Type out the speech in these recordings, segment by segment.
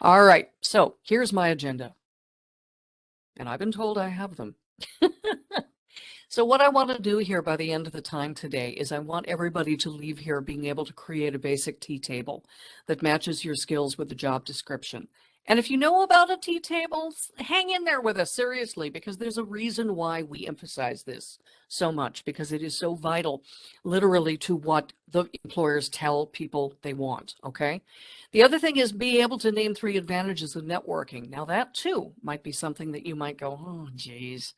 All right, so here's my agenda, and I've been told I have them. So what I want to do here by the end of the time today is I want everybody to leave here being able to create a basic T-table that matches your skills with the job description. And if you know about a T-table, hang in there with us, seriously, because there's a reason why we emphasize this so much, because it is so vital, literally, to what the employers tell people they want, okay? The other thing is be able to name 3 advantages of networking. Now that, too, might be something that you might go, oh, geez.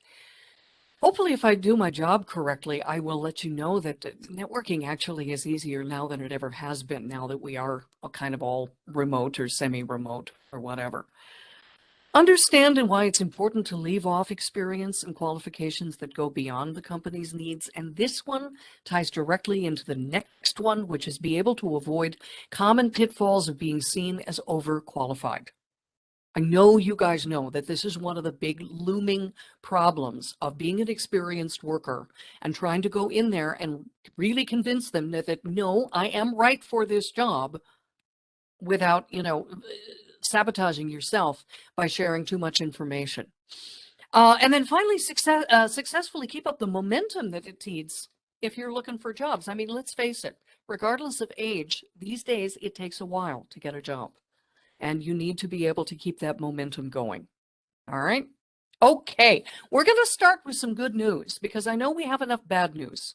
Hopefully, if I do my job correctly, I will let you know that networking actually is easier now than it ever has been, now that we are kind of all remote or semi-remote or whatever. Understand and why it's important to leave off experience and qualifications that go beyond the company's needs. And this one ties directly into the next one, which is be able to avoid common pitfalls of being seen as overqualified. I know you guys know that this is one of the big looming problems of being an experienced worker and trying to go in there and really convince them that no, I am right for this job without, sabotaging yourself by sharing too much information. And then finally, successfully keep up the momentum that it needs if you're looking for jobs. I mean, let's face it, regardless of age, these days it takes a while to get a job. And you need to be able to keep that momentum going. All right? Okay, we're going to start with some good news because I know we have enough bad news.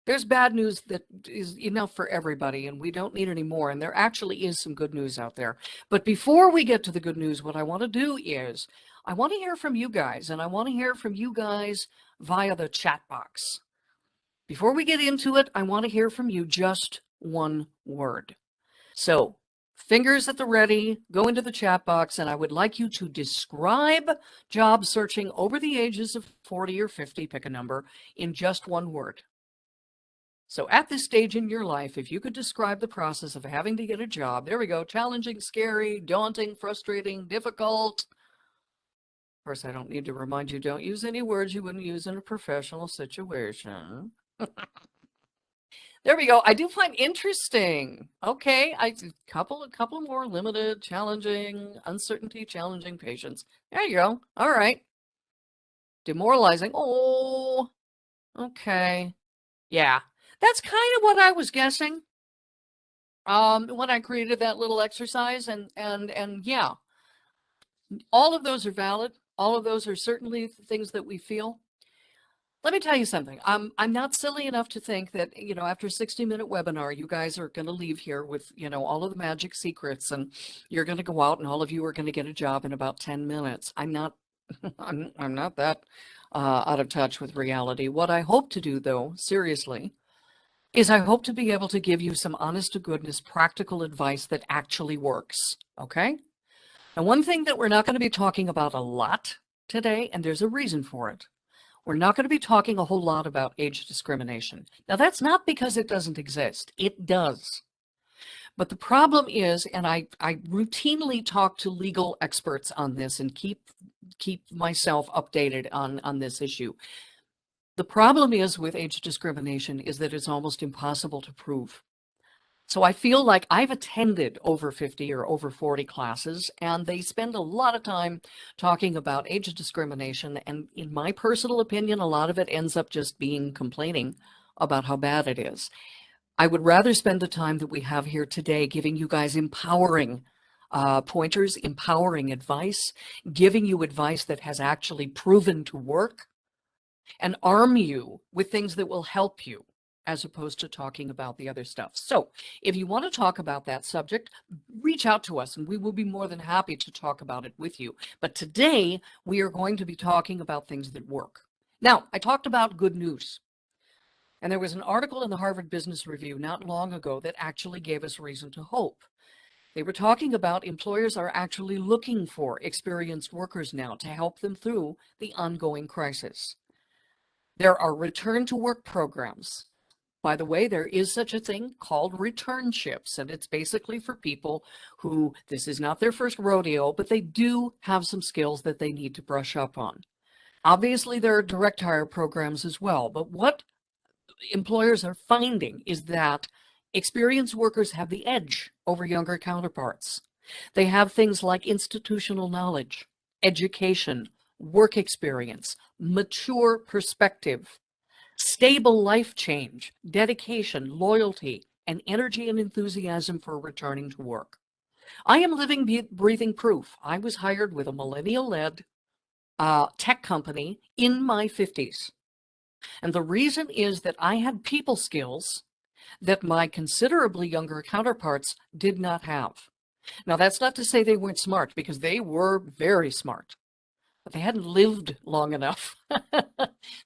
There's bad news that is enough for everybody, and we don't need any more. And there actually is some good news out there. But before we get to the good news, what I want to do is I want to hear from you guys, and I want to hear from you guys via the chat box. Before we get into it, I want to hear from you just one word. So, fingers at the ready, go into the chat box, and I would like you to describe job searching over the ages of 40 or 50, pick a number, in just one word. So at this stage in your life, if you could describe the process of having to get a job, there we go, challenging, scary, daunting, frustrating, difficult. Of course, I don't need to remind you, don't use any words you wouldn't use in a professional situation. There we go. I do find interesting. Okay, couple more: limited, challenging, uncertainty, challenging, patience. There you go. All right. Demoralizing. Oh, okay. Yeah, that's kind of what I was guessing. When I created that little exercise, and yeah, all of those are valid. All of those are certainly things that we feel. Let me tell you something. I'm not silly enough to think that, after a 60-minute webinar, you guys are going to leave here with, all of the magic secrets, and you're going to go out and all of you are going to get a job in about 10 minutes. I'm not, I'm not that out of touch with reality. What I hope to do, though, seriously, is I hope to be able to give you some honest to goodness, practical advice that actually works. Okay? And one thing that we're not going to be talking about a lot today, and there's a reason for it. We're not going to be talking a whole lot about age discrimination. Now, that's not because it doesn't exist. It does. But the problem is, and I routinely talk to legal experts on this and keep myself updated on this issue. The problem is with age discrimination is that it's almost impossible to prove. So I feel like I've attended over 50 or over 40 classes, and they spend a lot of time talking about age discrimination. And in my personal opinion, a lot of it ends up just being complaining about how bad it is. I would rather spend the time that we have here today giving you guys empowering pointers, empowering advice, giving you advice that has actually proven to work, and arm you with things that will help you, as opposed to talking about the other stuff. So if you want to talk about that subject, reach out to us and we will be more than happy to talk about it with you. But today we are going to be talking about things that work. Now, I talked about good news. And there was an article in the Harvard Business Review not long ago that actually gave us reason to hope. They were talking about employers are actually looking for experienced workers now to help them through the ongoing crisis. There are return to work programs. By the way, there is such a thing called returnships, and it's basically for people who, this is not their first rodeo, but they do have some skills that they need to brush up on. Obviously, there are direct hire programs as well, but what employers are finding is that experienced workers have the edge over younger counterparts. They have things like institutional knowledge, education, work experience, mature perspective, stable life change, dedication, loyalty, and energy and enthusiasm for returning to work. I am living, breathing proof. I was hired with a millennial-led tech company in my 50s. And the reason is that I had people skills that my considerably younger counterparts did not have. Now, that's not to say they weren't smart, because they were very smart, but they hadn't lived long enough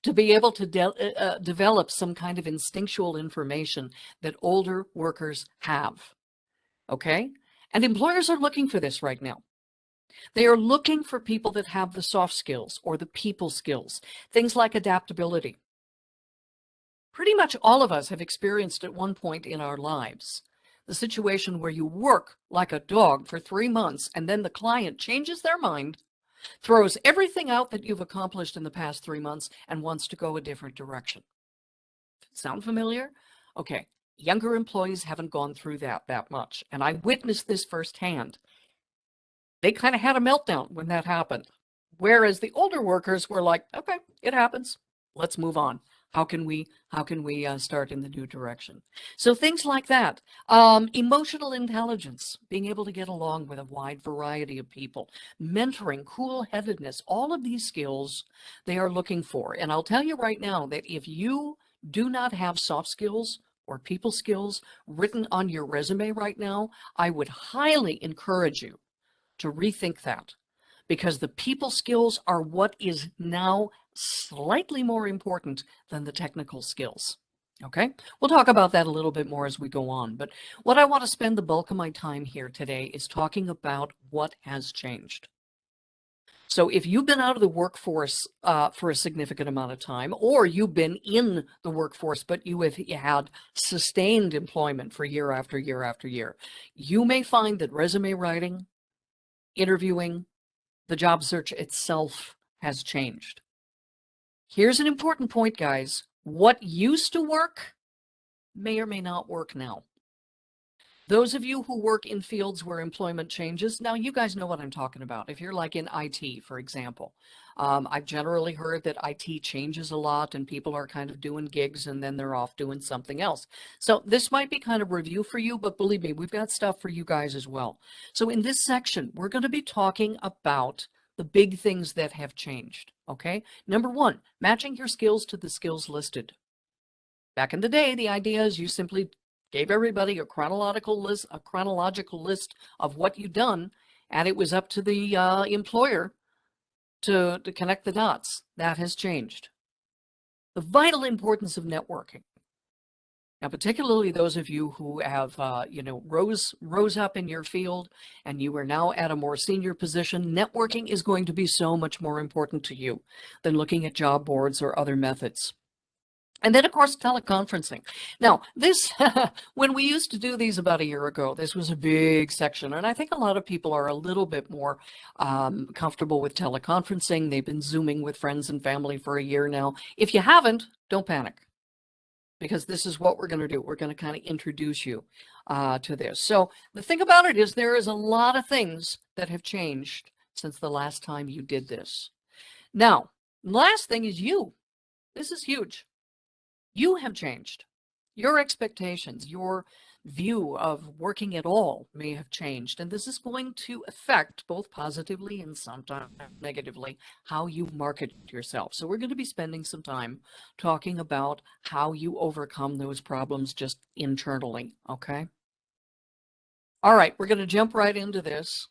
to be able to develop some kind of instinctual information that older workers have. Okay? And employers are looking for this right now. They are looking for people that have the soft skills or the people skills, things like adaptability. Pretty much all of us have experienced at one point in our lives the situation where you work like a dog for 3 months and then the client changes their mind, throws everything out that you've accomplished in the past 3 months, and wants to go a different direction. Sound familiar? Okay, younger employees haven't gone through that much, and I witnessed this firsthand. They kind of had a meltdown when that happened. Whereas the older workers were like, okay, it happens. Let's move on. How can we start in the new direction? So things like that. Emotional intelligence, being able to get along with a wide variety of people, mentoring, cool-headedness, all of these skills they are looking for. And I'll tell you right now that if you do not have soft skills or people skills written on your resume right now, I would highly encourage you to rethink that, because the people skills are what is now slightly more important than the technical skills. Okay, we'll talk about that a little bit more as we go on, but what I want to spend the bulk of my time here today is talking about what has changed. So if you've been out of the workforce for a significant amount of time, or you've been in the workforce, but you have had sustained employment for year after year after year, you may find that resume writing, interviewing, the job search itself has changed. Here's an important point, guys. What used to work may or may not work now. Those of you who work in fields where employment changes, now you guys know what I'm talking about. If you're like in IT, for example, I've generally heard that IT changes a lot and people are kind of doing gigs and then they're off doing something else. So this might be kind of review for you, but believe me, we've got stuff for you guys as well. So in this section, we're going to be talking about the big things that have changed, okay? Number one, matching your skills to the skills listed. Back in the day, the idea is you simply gave everybody a chronological list of what you'd done, and it was up to the employer to connect the dots. That has changed. The vital importance of networking. Now, particularly those of you who have, rose up in your field and you are now at a more senior position, networking is going to be so much more important to you than looking at job boards or other methods. And then, of course, teleconferencing. Now, this, when we used to do these about a year ago, this was a big section. And I think a lot of people are a little bit more comfortable with teleconferencing. They've been Zooming with friends and family for a year now. If you haven't, don't panic, because this is what we're going to do. We're going to kind of introduce you to this. So the thing about it is there is a lot of things that have changed since the last time you did this. Now, last thing is you. This is huge. You have changed. Your expectations, your view of working at all may have changed. And this is going to affect, both positively and sometimes negatively, how you market yourself. So we're going to be spending some time talking about how you overcome those problems just internally, okay? All right, we're going to jump right into this,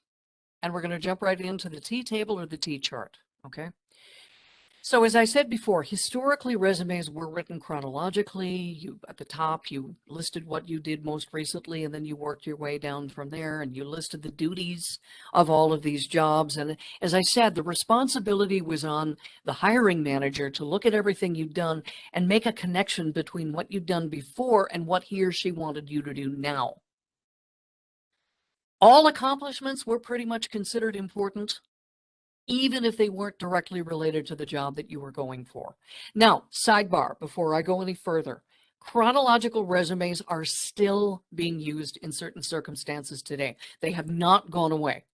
and we're going to jump right into the T-table or the T-chart, okay? So as I said before, historically, resumes were written chronologically. At the top, you listed what you did most recently, and then you worked your way down from there, and you listed the duties of all of these jobs. And as I said, the responsibility was on the hiring manager to look at everything you've done and make a connection between what you've done before and what he or she wanted you to do now. All accomplishments were pretty much considered important, even if they weren't directly related to the job that you were going for. Now, sidebar, before I go any further, Chronological resumes are still being used in certain circumstances today. They have not gone away.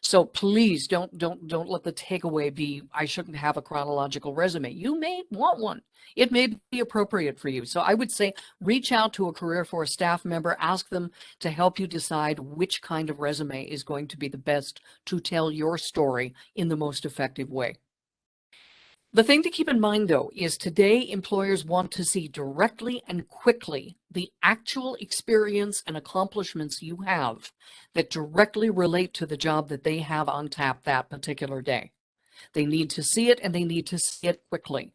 So please don't let the takeaway be, I shouldn't have a chronological resume. You may want one. It may be appropriate for you. So I would say reach out to a career force staff member, ask them to help you decide which kind of resume is going to be the best to tell your story in the most effective way. The thing to keep in mind, though, is today employers want to see directly and quickly the actual experience and accomplishments you have that directly relate to the job that they have on tap that particular day. They need to see it, and they need to see it quickly.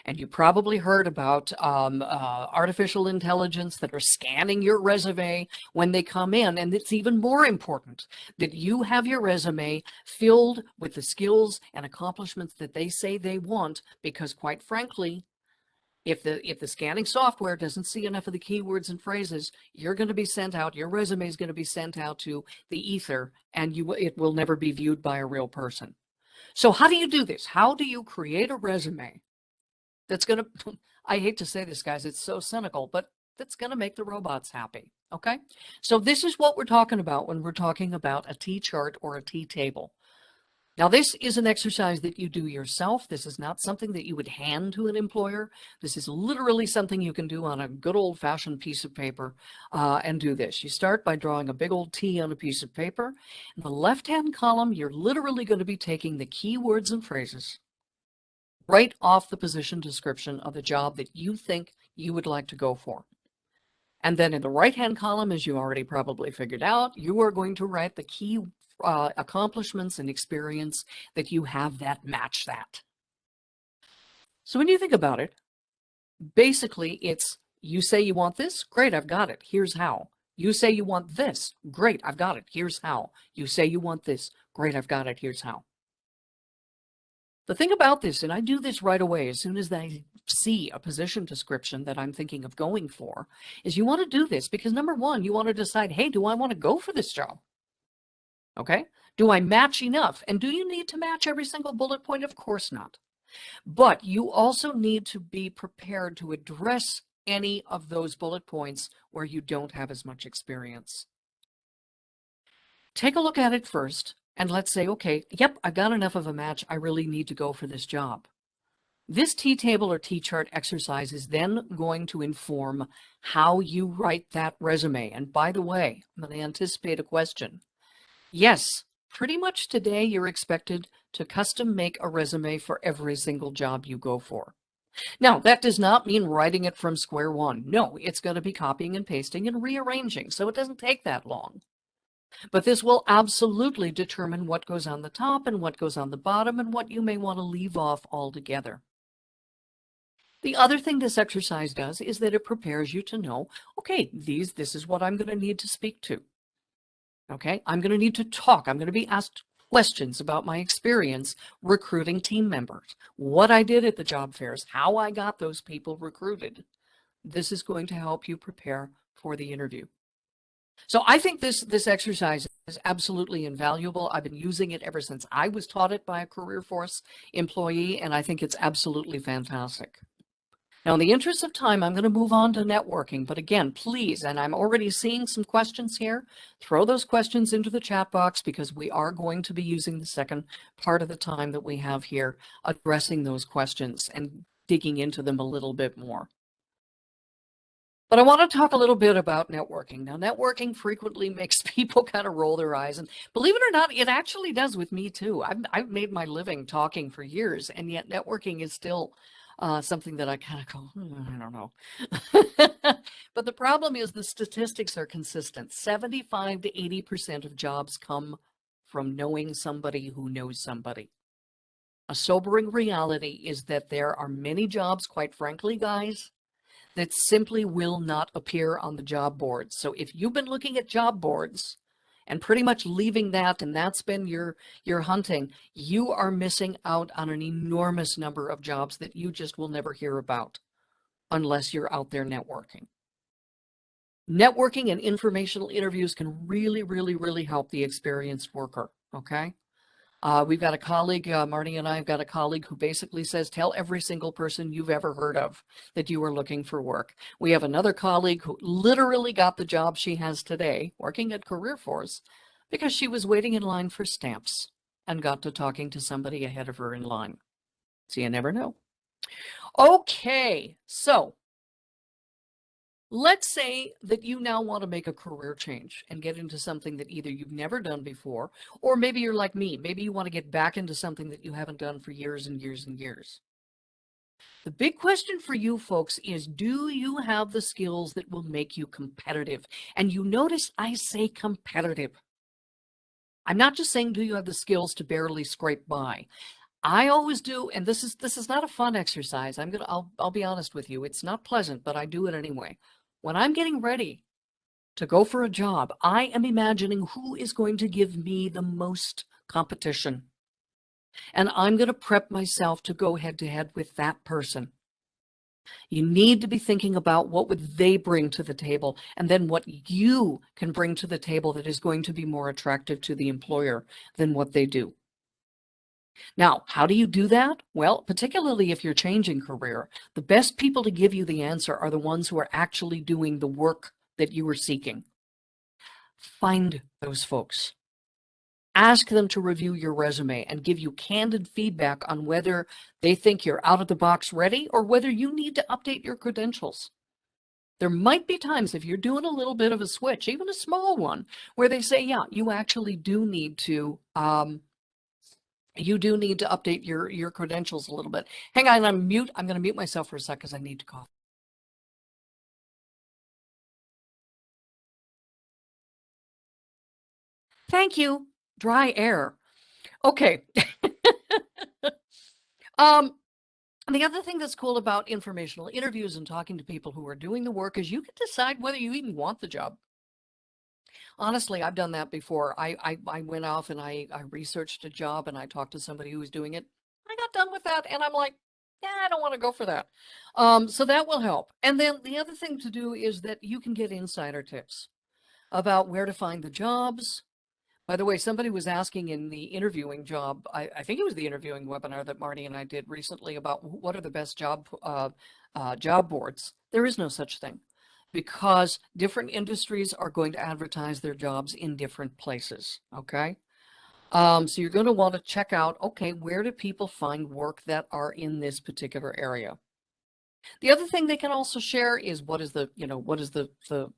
And you probably heard about artificial intelligence that are scanning your resume when they come in. And it's even more important that you have your resume filled with the skills and accomplishments that they say they want, because quite frankly, if the scanning software doesn't see enough of the keywords and phrases, you're going to be sent out, your resume is going to be sent out to the ether, and it will never be viewed by a real person. So how do you do this? How do you create a resume that's going to, I hate to say this, guys, it's so cynical, but that's going to make the robots happy, okay? So this is what we're talking about when we're talking about a T-chart or a T-table. Now, this is an exercise that you do yourself. This is not something that you would hand to an employer. This is literally something you can do on a good old-fashioned piece of paper and do this. You start by drawing a big old T on a piece of paper. In the left-hand column, you're literally going to be taking the keywords and phrases right off the position description of the job that you think you would like to go for. And then in the right-hand column, as you already probably figured out, you are going to write the key accomplishments and experience that you have that match that. So when you think about it, basically it's, you say you want this, great, I've got it, here's how. You say you want this, great, I've got it, here's how. You say you want this, great, I've got it, here's how. The thing about this, and I do this right away as soon as I see a position description that I'm thinking of going for, is you want to do this because number one, you want to decide, hey, do I want to go for this job? Okay. Do I match enough? And do you need to match every single bullet point? Of course not. But you also need to be prepared to address any of those bullet points where you don't have as much experience. Take a look at it first. And let's say, okay, yep, I've got enough of a match. I really need to go for this job. This T-table or T-chart exercise is then going to inform how you write that resume. And by the way, I'm going to anticipate a question. Yes, pretty much today you're expected to custom make a resume for every single job you go for. Now, that does not mean writing it from square one. No, it's going to be copying and pasting and rearranging, so it doesn't take that long. But this will absolutely determine what goes on the top and what goes on the bottom and what you may want to leave off altogether. The other thing this exercise does is that it prepares you to know, okay, this is what I'm going to need to speak to. Okay, I'm going to need to talk. I'm going to be asked questions about my experience recruiting team members, what I did at the job fairs, how I got those people recruited. This is going to help you prepare for the interview. So I think this exercise is absolutely invaluable. I've been using it ever since I was taught it by a career force employee, and I think it's absolutely fantastic. Now, in the interest of time, I'm going to move on to networking. But again, please, and I'm already seeing some questions here, throw those questions into the chat box because we are going to be using the second part of the time that we have here addressing those questions and digging into them a little bit more. But I want to talk a little bit about networking. Now, networking frequently makes people kind of roll their eyes. And believe it or not, it actually does with me too. I've made my living talking for years, and yet networking is still something that I kind of go, I don't know. But the problem is the statistics are consistent. 75 to 80% of jobs come from knowing somebody who knows somebody. A sobering reality is that there are many jobs, quite frankly, guys, that simply will not appear on the job boards. So if you've been looking at job boards and pretty much leaving that, and that's been your hunting, you are missing out on an enormous number of jobs that you just will never hear about unless you're out there networking. Networking and informational interviews can really, really, really help the experienced worker, okay? We've got a colleague, Marty and I have got a colleague who basically says, tell every single person you've ever heard of that you are looking for work. We have another colleague who literally got the job she has today, working at Career Force, because she was waiting in line for stamps and got to talking to somebody ahead of her in line. So you never know. Okay, so let's say that you now want to make a career change and get into something that either you've never done before, or maybe you're like me. Maybe you want to get back into something that you haven't done for years and years and years. The big question for you folks is, do you have the skills that will make you competitive? And you notice I say competitive. I'm not just saying, do you have the skills to barely scrape by? I always do, and this is not a fun exercise. I'll be honest with you. It's not pleasant, but I do it anyway. When I'm getting ready to go for a job, I am imagining who is going to give me the most competition. And I'm going to prep myself to go head to head with that person. You need to be thinking about what would they bring to the table, and then what you can bring to the table that is going to be more attractive to the employer than what they do. Now, how do you do that? Well, particularly if you're changing career, the best people to give you the answer are the ones who are actually doing the work that you are seeking. Find those folks. Ask them to review your resume and give you candid feedback on whether they think you're out of the box ready or whether you need to update your credentials. There might be times if you're doing a little bit of a switch, even a small one, where they say, yeah, you actually do need to update your credentials a little bit. Hang on, I'm going to mute myself for a sec because I need to cough. Thank you. Dry air. Okay. The other thing that's cool about informational interviews and talking to people who are doing the work is you can decide whether you even want the job. Honestly, I've done that before. I went off and I researched a job and I talked to somebody who was doing it. I got done with that and I'm like, yeah, I don't want to go for that. So that will help. And then the other thing to do is that you can get insider tips about where to find the jobs. By the way, somebody was asking in the interviewing job, I think it was the interviewing webinar that Marty and I did recently about what are the best job boards. There is no such thing because different industries are going to advertise their jobs in different places, okay? So you're going to want to check out, okay, where do people find work that are in this particular area? The other thing they can also share is what is the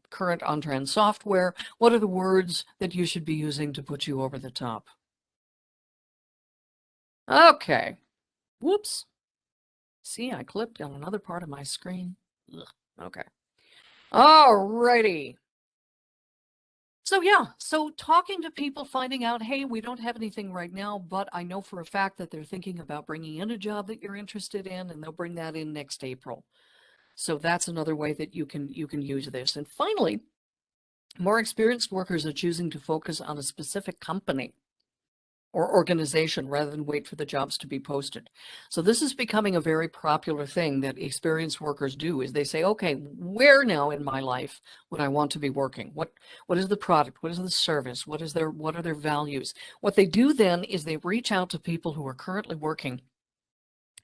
current on-trend software? What are the words that you should be using to put you over the top? Okay. Whoops. See, I clipped on another part of my screen. Ugh. Okay. All righty. So yeah, so talking to people, finding out, hey, we don't have anything right now, but I know for a fact that they're thinking about bringing in a job that you're interested in, and they'll bring that in next April. So that's another way that you can use this. And finally, more experienced workers are choosing to focus on a specific company or organization rather than wait for the jobs to be posted. So this is becoming a very popular thing that experienced workers do is they say, okay, where now in my life would I want to be working? What is the product? What is the service? What are their values? What they do then is they reach out to people who are currently working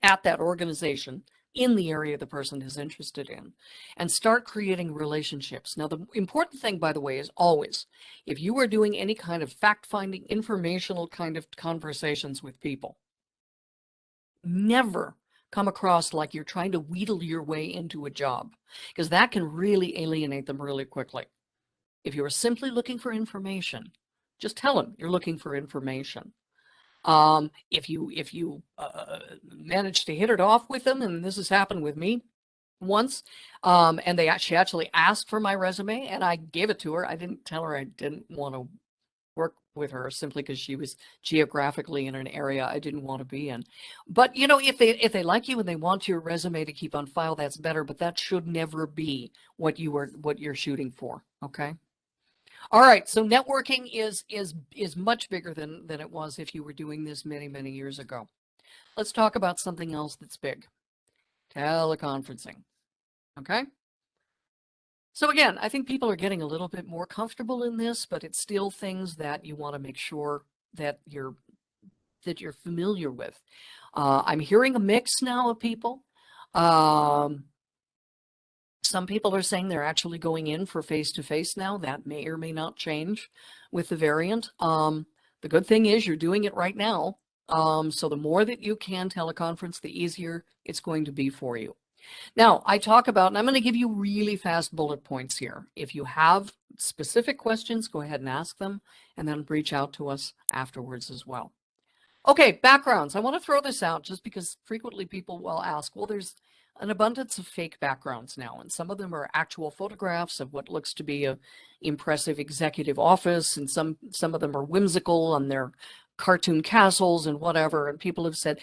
at that organization in the area the person is interested in and start creating relationships. Now, the important thing, by the way, is always, if you are doing any kind of fact-finding, informational kind of conversations with people, never come across like you're trying to wheedle your way into a job, because that can really alienate them really quickly. If you're simply looking for information, just tell them you're looking for information. If you manage to hit it off with them, and this has happened with me once, and she actually asked for my resume, and I gave it to her. I didn't tell her I didn't want to work with her simply because she was geographically in an area I didn't want to be in. But you know, if they like you and they want your resume to keep on file, that's better. But that should never be what you're shooting for. Okay. All right, so networking is much bigger than it was if you were doing this many years ago. Let's talk about something else that's big. Teleconferencing. Okay? So again, I think people are getting a little bit more comfortable in this, but it's still things that you want to make sure that you're that you're familiar with. I'm hearing a mix now of people. Some people are saying they're actually going in for face-to-face now. That may or may not change with the variant. The good thing is you're doing it right now. So the more that you can teleconference, the easier it's going to be for you. Now, I talk about, and I'm going to give you really fast bullet points here. If you have specific questions, go ahead and ask them, and then reach out to us afterwards as well. Okay, backgrounds. I want to throw this out just because frequently people will ask, well, there's an abundance of fake backgrounds now, and some of them are actual photographs of what looks to be a impressive executive office, and some of them are whimsical and they're cartoon castles and whatever, and people have said,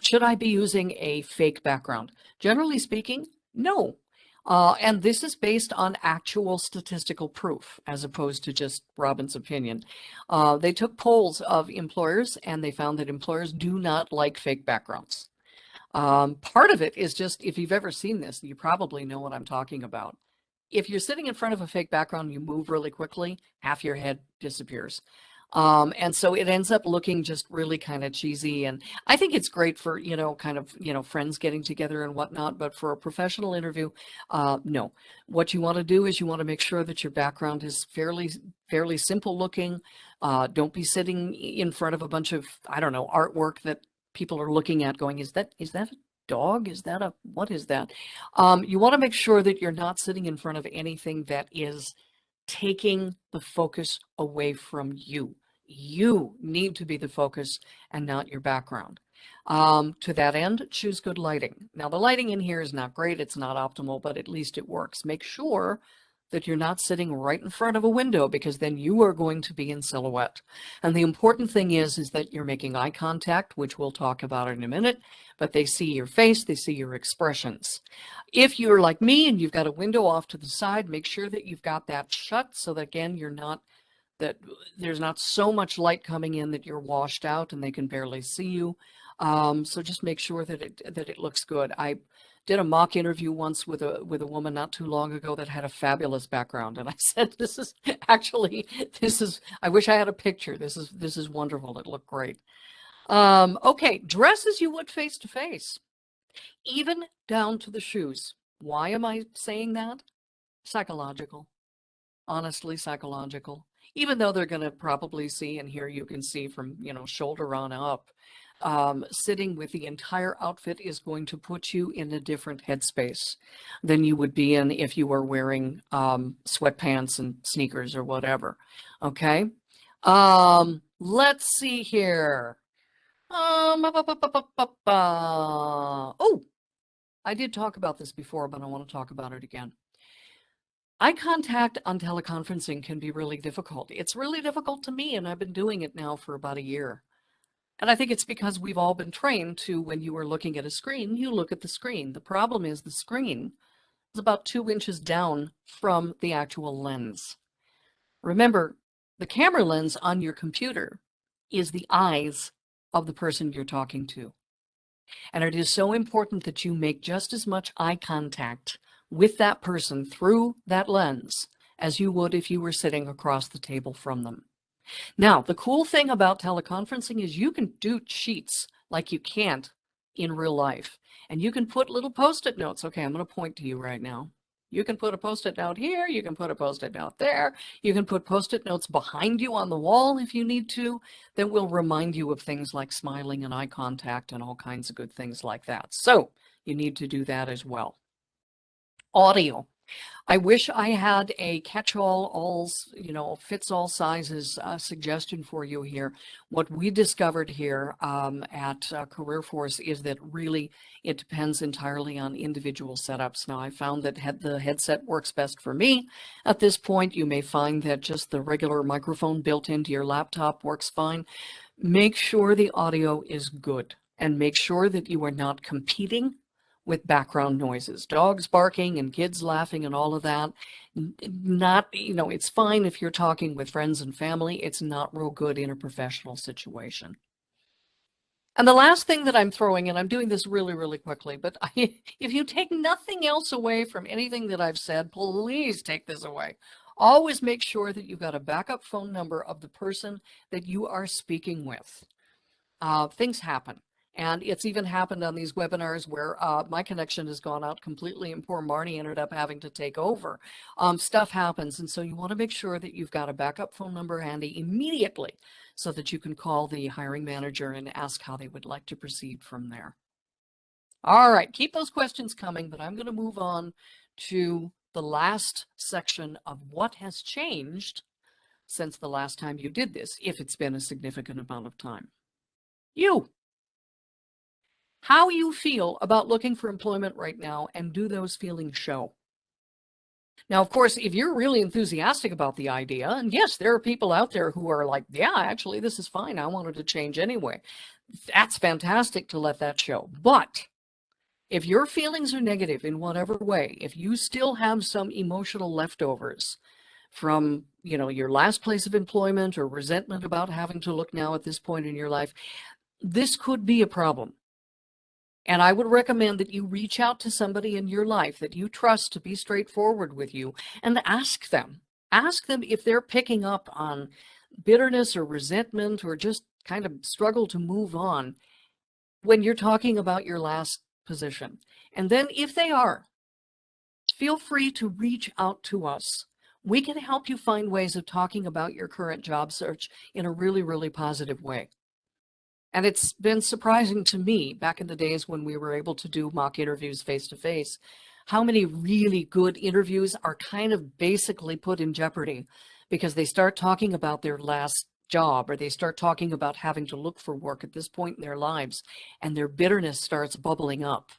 should I be using a fake background? Generally speaking, no. And this is based on actual statistical proof as opposed to just Robin's opinion. They took polls of employers and they found that employers do not like fake backgrounds. Part of it is just, if you've ever seen this, you probably know what I'm talking about. If you're sitting in front of a fake background, you move really quickly, half your head disappears. And so it ends up looking just really kind of cheesy. And I think it's great for, kind of, friends getting together and whatnot. But for a professional interview, no. What you want to do is you want to make sure that your background is fairly simple looking. Don't be sitting in front of a bunch of, I don't know, artwork that people are looking at going, is that a dog? What is that? You want to make sure that you're not sitting in front of anything that is taking the focus away from you. You need to be the focus and not your background. To that end, choose good lighting. Now, the lighting in here is not great. It's not optimal, but at least it works. Make sure that you're not sitting right in front of a window, because then you are going to be in silhouette. And the important thing is that you're making eye contact, which we'll talk about in a minute, but they see your face, they see your expressions. If you're like me and you've got a window off to the side, make sure that you've got that shut so that, again, that there's not so much light coming in that you're washed out and they can barely see you. So just make sure that it looks good. I did a mock interview once with a woman not too long ago that had a fabulous background, and I said, I wish I had a picture. This is wonderful. It looked great. Okay, dress as you would face to face, even down to the shoes. Why am I saying that? Psychological. Honestly, psychological. Even though they're going to probably see, and here you can see from, shoulder on up, sitting with the entire outfit is going to put you in a different headspace than you would be in if you were wearing sweatpants and sneakers or whatever. Okay. Let's see here. Oh, I did talk about this before, but I want to talk about it again. Eye contact on teleconferencing can be really difficult. It's really difficult to me, and I've been doing it now for about a year. And I think it's because we've all been trained to, when you are looking at a screen, you look at the screen. The problem is the screen is about 2 inches down from the actual lens. Remember, the camera lens on your computer is the eyes of the person you're talking to. And it is so important that you make just as much eye contact with that person through that lens as you would if you were sitting across the table from them. Now, the cool thing about teleconferencing is you can do cheats like you can't in real life. And you can put little Post-it notes. Okay, I'm going to point to you right now. You can put a Post-it note here. You can put a Post-it note there. You can put Post-it notes behind you on the wall if you need to, that will remind you of things like smiling and eye contact and all kinds of good things like that. So you need to do that as well. Audio. I wish I had a catch-all, fits all sizes suggestion for you here. What we discovered here at CareerForce is that really it depends entirely on individual setups. Now, I found that the headset works best for me. At this point, you may find that just the regular microphone built into your laptop works fine. Make sure the audio is good, and make sure that you are not competing with background noises, dogs barking and kids laughing and all of that. It's fine if you're talking with friends and family. It's not real good in a professional situation. And the last thing that I'm throwing in, I'm doing this really, really quickly, but if you take nothing else away from anything that I've said, please take this away. Always make sure that you've got a backup phone number of the person that you are speaking with. things happen. And it's even happened on these webinars where my connection has gone out completely and poor Marnie ended up having to take over. Stuff happens. And so you want to make sure that you've got a backup phone number handy immediately so that you can call the hiring manager and ask how they would like to proceed from there. All right, keep those questions coming, but I'm going to move on to the last section of what has changed since the last time you did this, if it's been a significant amount of time. How you feel about looking for employment right now, and do those feelings show? Now, of course, if you're really enthusiastic about the idea, and yes, there are people out there who are like, yeah, actually, this is fine. I wanted to change anyway. That's fantastic to let that show. But if your feelings are negative in whatever way, if you still have some emotional leftovers from, your last place of employment or resentment about having to look now at this point in your life, this could be a problem. And I would recommend that you reach out to somebody in your life that you trust to be straightforward with you and ask them. Ask them if they're picking up on bitterness or resentment or just kind of struggle to move on when you're talking about your last position. And then if they are, feel free to reach out to us. We can help you find ways of talking about your current job search in a really, really positive way. And it's been surprising to me back in the days when we were able to do mock interviews face to face, how many really good interviews are kind of basically put in jeopardy because they start talking about their last job or they start talking about having to look for work at this point in their lives and their bitterness starts bubbling up.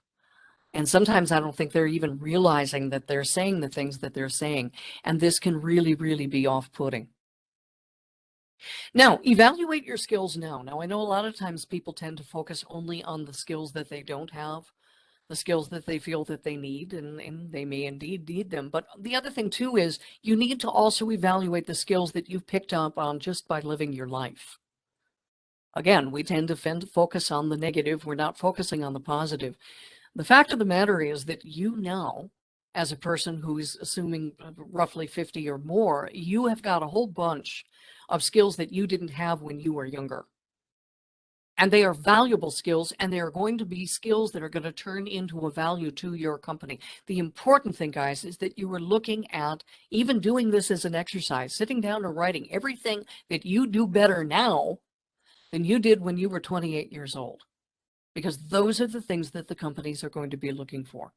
And sometimes I don't think they're even realizing that they're saying the things that they're saying. And this can really, really be off-putting. Now, evaluate your skills now. Now, I know a lot of times people tend to focus only on the skills that they don't have, the skills that they feel that they need, and they may indeed need them. But the other thing, too, is you need to also evaluate the skills that you've picked up on just by living your life. Again, we tend to focus on the negative. We're not focusing on the positive. The fact of the matter is that you now, as a person who's assuming roughly 50 or more, you have got a whole bunch of skills that you didn't have when you were younger. And they are valuable skills, and they are going to be skills that are going to turn into a value to your company. The important thing, guys, is that you are looking at even doing this as an exercise, sitting down and writing everything that you do better now than you did when you were 28 years old. Because those are the things that the companies are going to be looking for.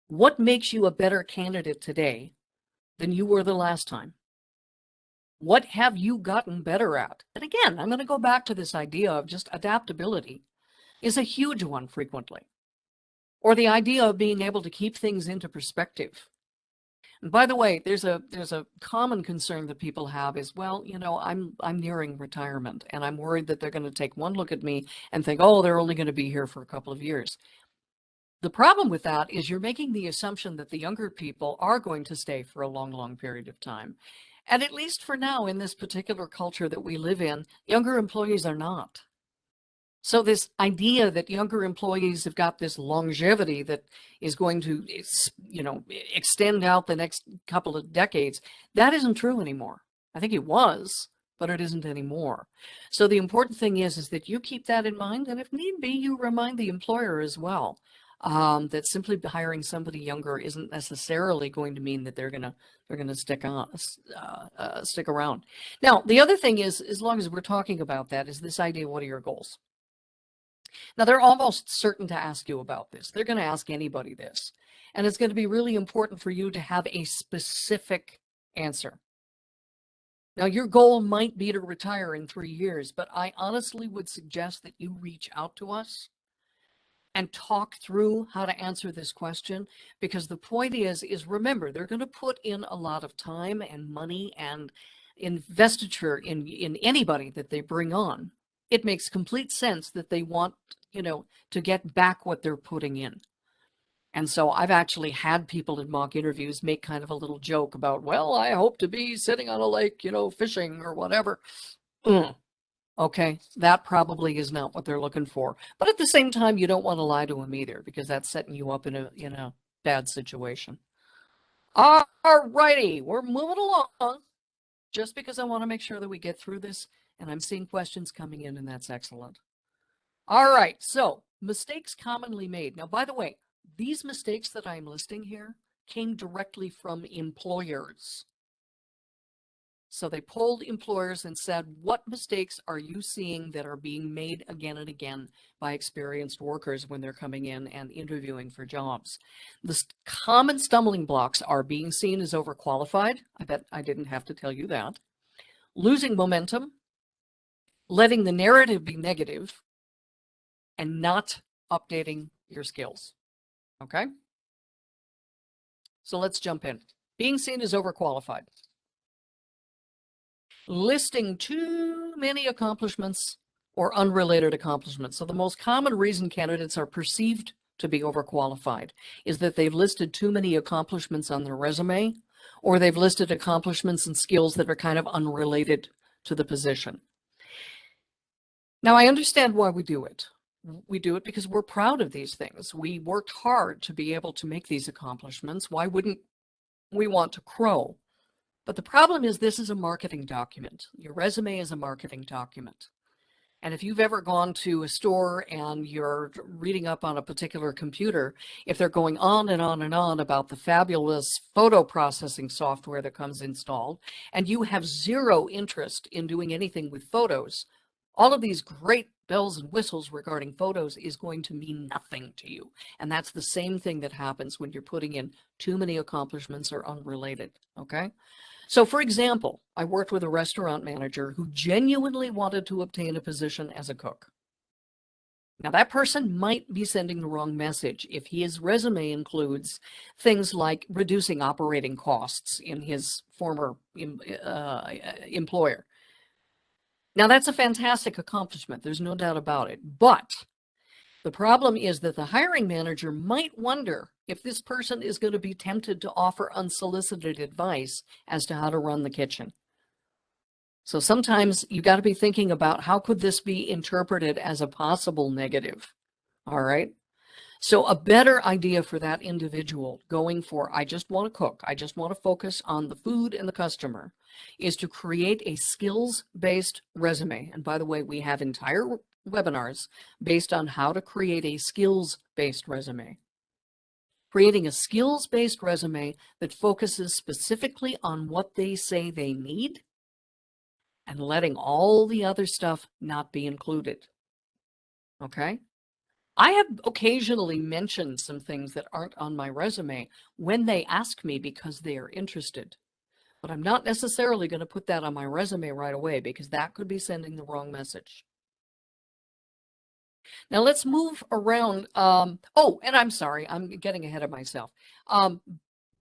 What makes you a better candidate today than you were the last time? What have you gotten better at? And again, I'm going to go back to this idea of just adaptability is a huge one frequently. Or the idea of being able to keep things into perspective. And by the way, there's a common concern that people have is, well, I'm nearing retirement and I'm worried that they're going to take one look at me and think, oh, they're only going to be here for a couple of years. The problem with that is you're making the assumption that the younger people are going to stay for a long, long period of time. And at least for now, in this particular culture that we live in, younger employees are not. So this idea that younger employees have got this longevity that is going to, extend out the next couple of decades, that isn't true anymore. I think it was, but it isn't anymore. So the important thing is that you keep that in mind, and if need be, you remind the employer as well that simply hiring somebody younger isn't necessarily going to mean that they're gonna stick around. Now, the other thing is, as long as we're talking about that, is this idea: what are your goals? Now, they're almost certain to ask you about this. They're going to ask anybody this, and it's going to be really important for you to have a specific answer. Now, your goal might be to retire in 3 years, but I honestly would suggest that you reach out to us and talk through how to answer this question, because the point is remember, they're going to put in a lot of time and money and investiture in anybody that they bring on. It makes complete sense that they want, to get back what they're putting in. And so I've actually had people in mock interviews make kind of a little joke about, well, I hope to be sitting on a lake, fishing or whatever. Okay, that probably is not what they're looking for. But at the same time, you don't want to lie to them either, because that's setting you up in a bad situation. All righty, we're moving along. Just because I want to make sure that we get through this And I'm seeing questions coming in, and that's excellent. All right, so mistakes commonly made. Now, by the way, these mistakes that I'm listing here came directly from employers. So they polled employers and said, what mistakes are you seeing that are being made again and again by experienced workers when they're coming in and interviewing for jobs? The common stumbling blocks are being seen as overqualified. I bet I didn't have to tell you that. Losing momentum, letting the narrative be negative, and not updating your skills. Okay? So let's jump in. Being seen as overqualified. Listing too many accomplishments or unrelated accomplishments. So the most common reason candidates are perceived to be overqualified is that they've listed too many accomplishments on their resume, or they've listed accomplishments and skills that are kind of unrelated to the position. Now, I understand why we do it. We do it because we're proud of these things. We worked hard to be able to make these accomplishments. Why wouldn't we want to crow? But the problem is this is a marketing document. Your resume is a marketing document. And if you've ever gone to a store and you're reading up on a particular computer, if they're going on and on and on about the fabulous photo processing software that comes installed, and you have zero interest in doing anything with photos, all of these great bells and whistles regarding photos is going to mean nothing to you. And that's the same thing that happens when you're putting in too many accomplishments or unrelated, okay? So for example, I worked with a restaurant manager who genuinely wanted to obtain a position as a cook. Now that person might be sending the wrong message if his resume includes things like reducing operating costs in his former employer. Now that's a fantastic accomplishment. There's no doubt about it. But the problem is that the hiring manager might wonder if this person is going to be tempted to offer unsolicited advice as to how to run the kitchen. So sometimes you got to be thinking about how could this be interpreted as a possible negative. All right. So a better idea for that individual going for, I just want to cook, I just want to focus on the food and the customer, is to create a skills-based resume. And by the way, we have entire webinars based on how to create a skills-based resume. Creating a skills-based resume that focuses specifically on what they say they need and letting all the other stuff not be included. Okay? I have occasionally mentioned some things that aren't on my resume when they ask me because they are interested. But I'm not necessarily going to put that on my resume right away because that could be sending the wrong message. Now let's move around. Oh, and I'm sorry, I'm getting ahead of myself.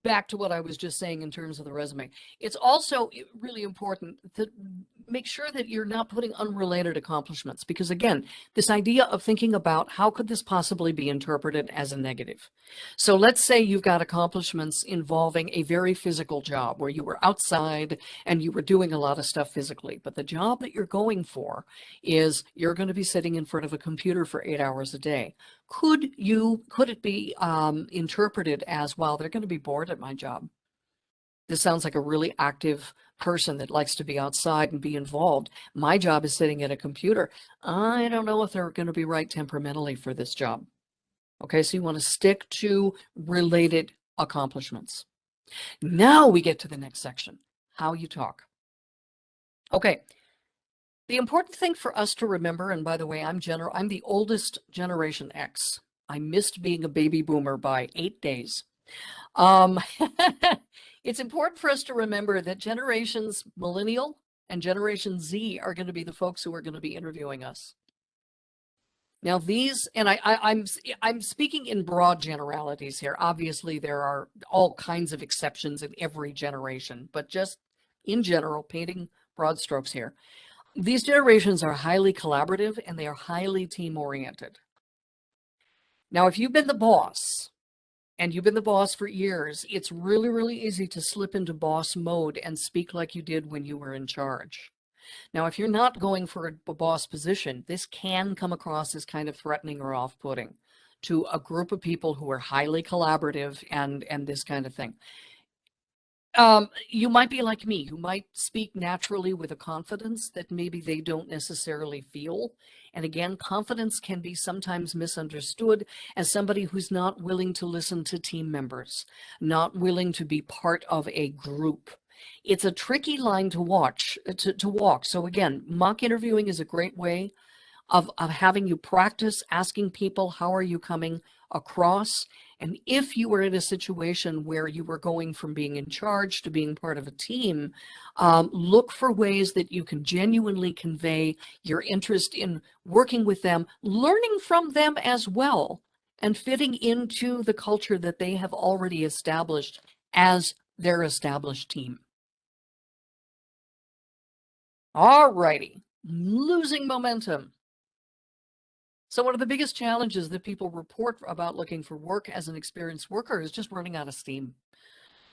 Back to what I was just saying in terms of the resume. It's also really important to make sure that you're not putting unrelated accomplishments, because again, this idea of thinking about how could this possibly be interpreted as a negative. So let's say you've got accomplishments involving a very physical job where you were outside and you were doing a lot of stuff physically, but the job that you're going for is you're going to be sitting in front of a computer for 8 hours a day. Could it be interpreted as, well, they're going to be bored at my job. This sounds like a really active person that likes to be outside and be involved. My job is sitting at a computer. I don't know if they're going to be right temperamentally for this job. Okay, so you want to stick to related accomplishments. Now we get to the next section, how you talk. Okay. The important thing for us to remember, and by the way, I'm the oldest Generation X. I missed being a baby boomer by 8 days. It's important for us to remember that generations Millennial and Generation Z are going to be the folks who are going to be interviewing us. Now these, and I'm speaking in broad generalities here. Obviously, there are all kinds of exceptions in every generation, but just in general, painting broad strokes here. These generations are highly collaborative and they are highly team-oriented. Now, if you've been the boss and you've been the boss for years, it's really, really easy to slip into boss mode and speak like you did when you were in charge. Now, if you're not going for a boss position, this can come across as kind of threatening or off-putting to a group of people who are highly collaborative and this kind of thing. You might be like me, who might speak naturally with a confidence that maybe they don't necessarily feel. And again, confidence can be sometimes misunderstood as somebody who's not willing to listen to team members, not willing to be part of a group. It's a tricky line to to walk. So again, mock interviewing is a great way of having you practice asking people, how are you coming across? And if you were in a situation where you were going from being in charge to being part of a team, look for ways that you can genuinely convey your interest in working with them, learning from them as well, and fitting into the culture that they have already established as their established team. All righty, losing momentum. So one of the biggest challenges that people report about looking for work as an experienced worker is just running out of steam.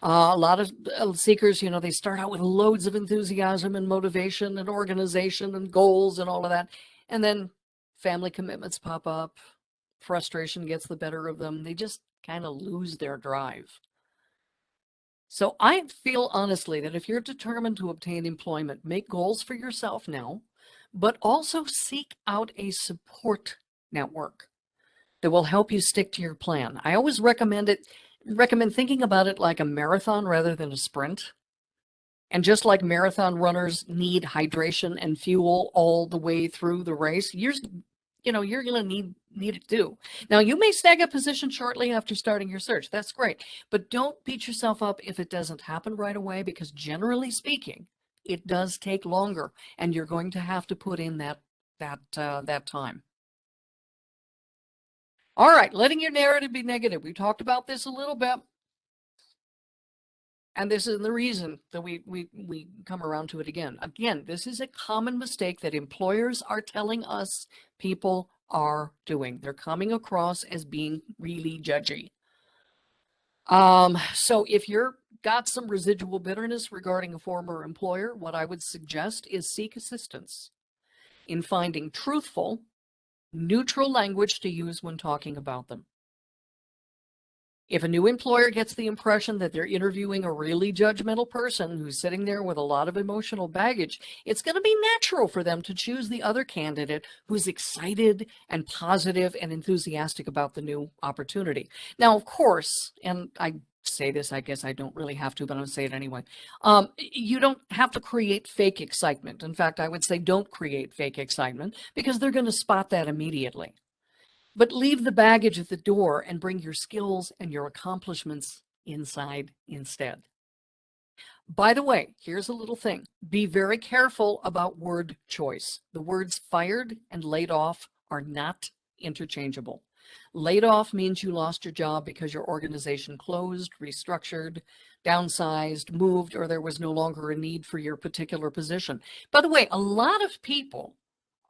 A lot of seekers, they start out with loads of enthusiasm and motivation and organization and goals and all of that. And then family commitments pop up, frustration gets the better of them. They just kind of lose their drive. So I feel honestly that if you're determined to obtain employment, make goals for yourself now, but also seek out a support network that will help you stick to your plan. I always recommend thinking about it like a marathon rather than a sprint. And just like marathon runners need hydration and fuel all the way through the race, you're going to need it too. Now, you may snag a position shortly after starting your search. That's great. But don't beat yourself up if it doesn't happen right away, because generally speaking, it does take longer, and you're going to have to put in that time. All right, letting your narrative be negative. We talked about this a little bit. And this is the reason that we come around to it again. Again, this is a common mistake that employers are telling us people are doing. They're coming across as being really judgy. So if you're got some residual bitterness regarding a former employer, what I would suggest is seek assistance in finding truthful, neutral language to use when talking about them. If a new employer gets the impression that they're interviewing a really judgmental person who's sitting there with a lot of emotional baggage, it's going to be natural for them to choose the other candidate who's excited and positive and enthusiastic about the new opportunity. Now, of course, and I say this, I guess I don't really have to, but I'm going to say it anyway. You don't have to create fake excitement. In fact, I would say don't create fake excitement, because they're going to spot that immediately. But leave the baggage at the door and bring your skills and your accomplishments inside instead. By the way, here's a little thing. Be very careful about word choice. The words fired and laid off are not interchangeable. Laid off means you lost your job because your organization closed, restructured, downsized, moved, or there was no longer a need for your particular position. By the way, a lot of people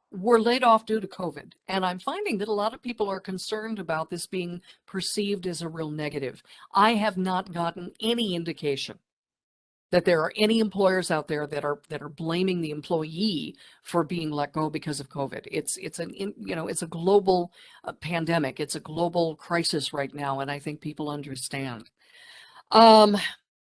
were laid off due to COVID. And I'm finding that a lot of people are concerned about this being perceived as a real negative. I have not gotten any indication that there are any employers out there that are blaming the employee for being let go because of COVID. It's a global pandemic. It's a global crisis right now, and I think people understand. The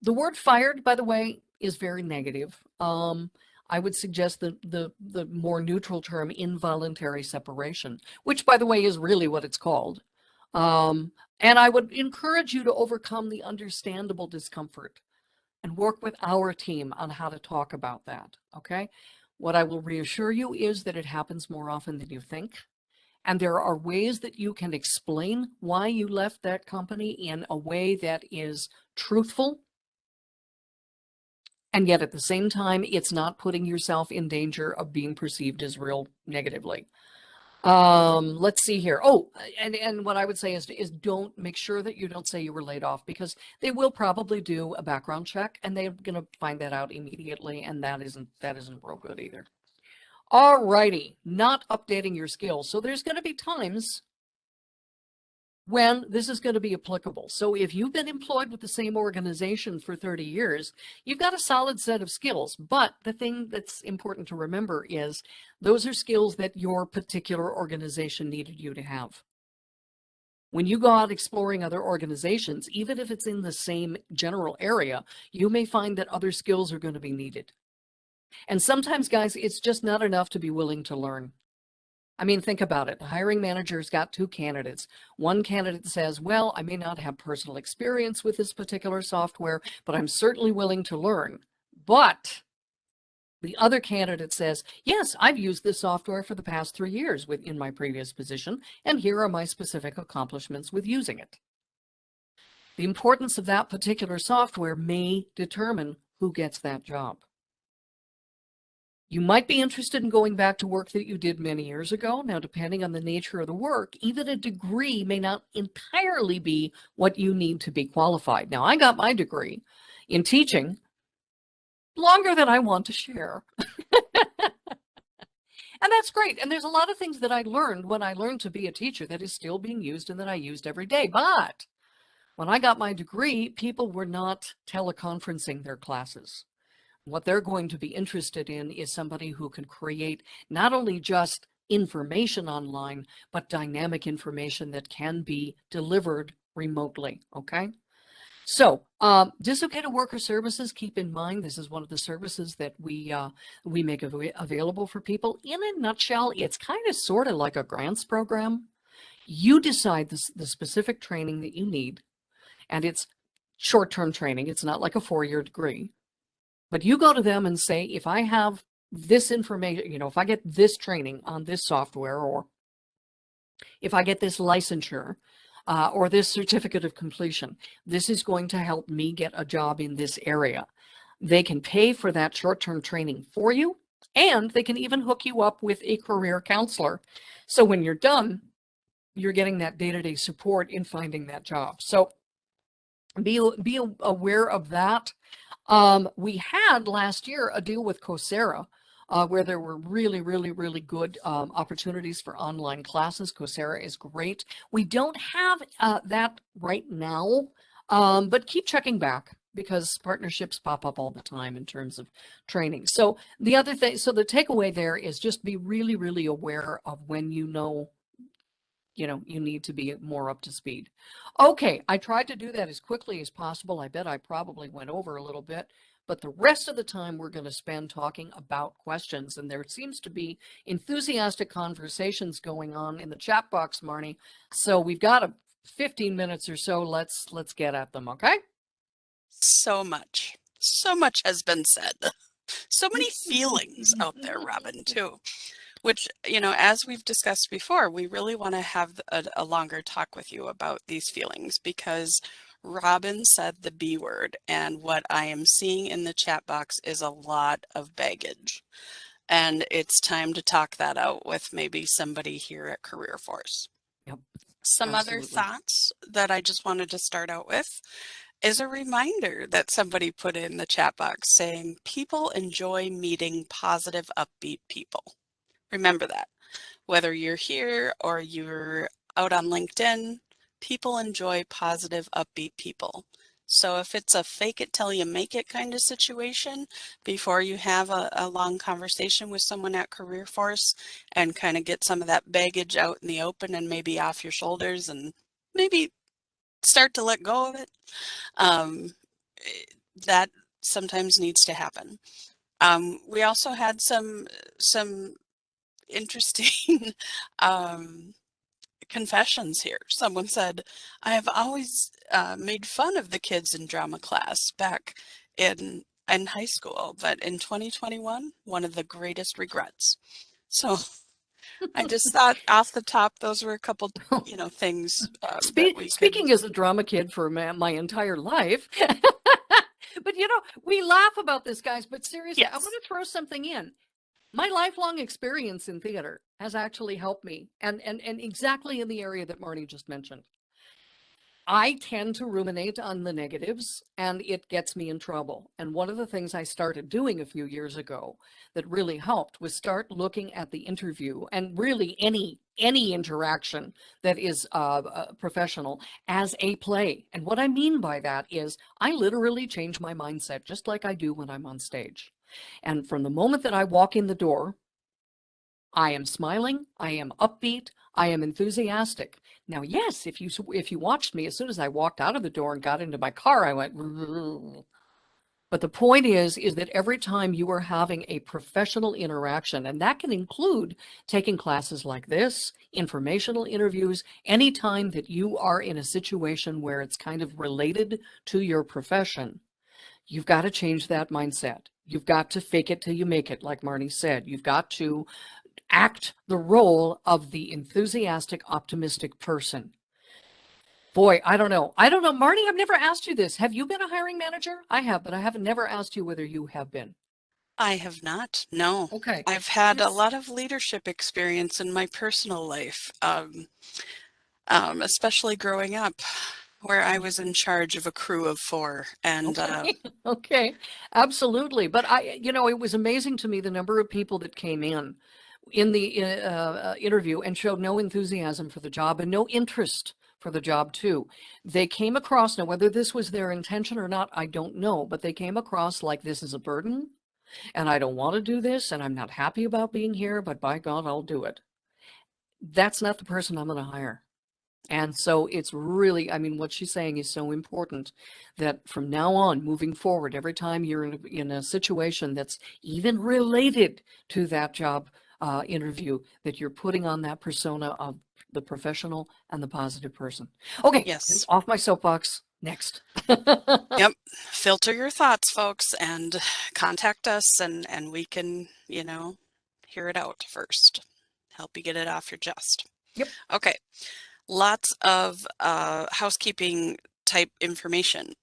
word fired, by the way, is very negative. I would suggest the more neutral term involuntary separation, which, by the way, is really what it's called. And I would encourage you to overcome the understandable discomfort and work with our team on how to talk about that, okay? What I will reassure you is that it happens more often than you think. And there are ways that you can explain why you left that company in a way that is truthful, and yet at the same time, it's not putting yourself in danger of being perceived as real negatively. Let's see here. Oh, and what I would say is don't make sure that you don't say you were laid off, because they will probably do a background check and they're going to find that out immediately, and that isn't real good either. All righty, not updating your skills. So there's going to be times when this is going to be applicable. So if you've been employed with the same organization for 30 years, you've got a solid set of skills. But the thing that's important to remember is those are skills that your particular organization needed you to have. When you go out exploring other organizations, even if it's in the same general area, you may find that other skills are going to be needed. And sometimes, guys, it's just not enough to be willing to learn. I mean, think about it. The hiring manager's got two candidates. One candidate says, well, I may not have personal experience with this particular software, but I'm certainly willing to learn. But the other candidate says, yes, I've used this software for the past 3 years in my previous position, and here are my specific accomplishments with using it. The importance of that particular software may determine who gets that job. You might be interested in going back to work that you did many years ago. Now, depending on the nature of the work, even a degree may not entirely be what you need to be qualified. Now, I got my degree in teaching longer than I want to share. And that's great. And there's a lot of things that I learned when I learned to be a teacher that is still being used and that I used every day. But when I got my degree, people were not teleconferencing their classes. What they're going to be interested in is somebody who can create not only just information online, but dynamic information that can be delivered remotely, okay? So, dislocated worker services, keep in mind, this is one of the services that we make available for people. In a nutshell, it's kind of sort of like a grants program. You decide the specific training that you need, and it's short-term training. It's not like a 4-year degree. But you go to them and say, if I have this information, if I get this training on this software, or if I get this licensure, or this certificate of completion, this is going to help me get a job in this area. They can pay for that short-term training for you, and they can even hook you up with a career counselor. So when you're done, you're getting that day-to-day support in finding that job. So be aware of that. We had last year a deal with Coursera, where there were really, really, really good opportunities for online classes. Coursera is great. We don't have that right now, but keep checking back because partnerships pop up all the time in terms of training. So the other thing, so the takeaway there is just be really, really aware of when you need to be more up to speed. Okay, I tried to do that as quickly as possible. I bet I probably went over a little bit, but the rest of the time we're going to spend talking about questions, and there seems to be enthusiastic conversations going on in the chat box, Marnie. So we've got 15 minutes or so. Let's get at them, okay? So much has been said. So many feelings out there, Robin, too. Which, as we've discussed before, we really want to have a longer talk with you about these feelings because Robin said the B word, and what I am seeing in the chat box is a lot of baggage. And it's time to talk that out with maybe somebody here at Career Force. Yep. Some Absolutely. other thoughts that I just wanted to start out with is a reminder that somebody put in the chat box saying people enjoy meeting positive, upbeat people. Remember that. Whether you're here or you're out on LinkedIn, people enjoy positive, upbeat people. So if it's a fake it till you make it kind of situation, before you have a long conversation with someone at Career Force and kind of get some of that baggage out in the open and maybe off your shoulders and maybe start to let go of it, that sometimes needs to happen. We also had some interesting confessions here. Someone said, I have always made fun of the kids in drama class back in high school, but in 2021, one of the greatest regrets. So I just thought off the top, those were a couple, things that we Speaking as a drama kid for my entire life, but we laugh about this, guys, but seriously, Yes. I want to throw something in. My lifelong experience in theater has actually helped me, and exactly in the area that Marty just mentioned. I tend to ruminate on the negatives, and it gets me in trouble. And one of the things I started doing a few years ago that really helped was start looking at the interview and really any interaction that is professional as a play. And what I mean by that is I literally change my mindset just like I do when I'm on stage. And from the moment that I walk in the door, I am smiling, I am upbeat, I am enthusiastic. Now, yes, if you watched me, as soon as I walked out of the door and got into my car, I went, but the point is that every time you are having a professional interaction, and that can include taking classes like this, informational interviews, anytime that you are in a situation where it's kind of related to your profession, you've got to change that mindset. You've got to fake it till you make it, like Marnie said. You've got to act the role of the enthusiastic, optimistic person. Boy, I don't know. I don't know. Marnie, I've never asked you this. Have you been a hiring manager? I have, but I haven't never asked you whether you have been. I have not, no. Okay. I've had a Here's lot of leadership experience in my personal life, especially growing up, where I was in charge of a crew of 4. And okay. Okay. Absolutely. But it was amazing to me the number of people that came in the interview and showed no enthusiasm for the job and no interest for the job too. They came across, now whether this was their intention or not, I don't know, but they came across like this is a burden and I don't want to do this and I'm not happy about being here, but by God, I'll do it. That's not the person I'm going to hire. And so it's really, I mean, what she's saying is so important that from now on, moving forward, every time you're in a situation that's even related to that job interview, that you're putting on that persona of the professional and the positive person. Okay, yes, off my soapbox. Next. yep. Filter your thoughts, folks, and contact us and we can, hear it out first. Help you get it off your chest. Yep. Okay. Lots of housekeeping type information.